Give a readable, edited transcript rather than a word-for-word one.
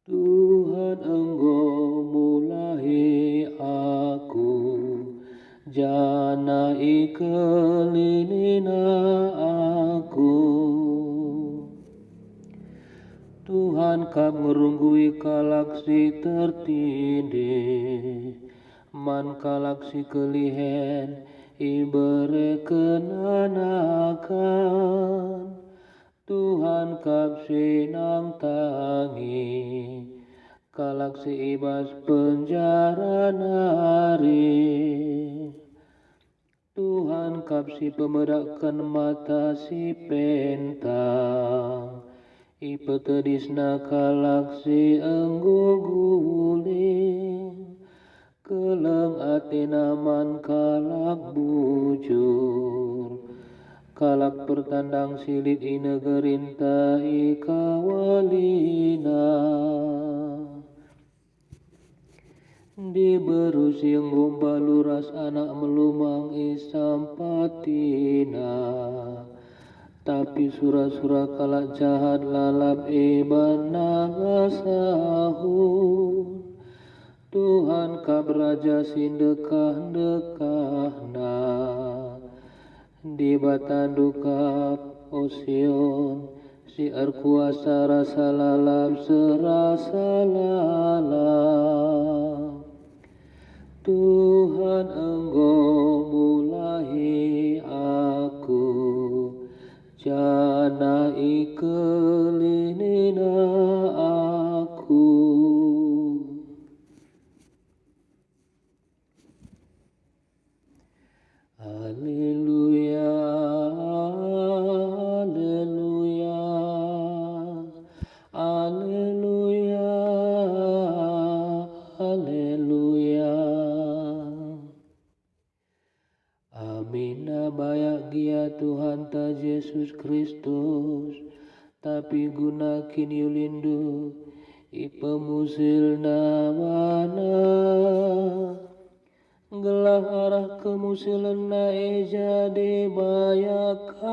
Tuhan Engkau mulahi aku, jana ikelilina aku. Tuhan kap ngerunggui kalaksi tertindih, man kalaksi kelihen ibere kenanakan. Tuhan kap sinang tangi, kalaksi ibas penjara nari. Tuhan kap si pemedakkan mata si pentang, ipetedisna kalaksi enggo guling. Keleng atena man kalak bujur, kalak pertandang silit i negerinta i kawalina. Di berusi ngomba luras anak melumang i sampatina, tapi sura-sura kalak jahat lalap i banangasahun. Tuhan kap raja sindekah-dekahna, di batadu kap Osion, si erkuasa rasa lalap serasa lalap. Tuhan Engkau mulahi aku, jana ikelinina aku. Haleluya, haleluya, haleluya, haleluya. Amina bayak gia Tuhan ta Yesus Kristus, tapi gunakin yulindu ipemusil namana. Gelah arah kemusilan na jadi bayakan,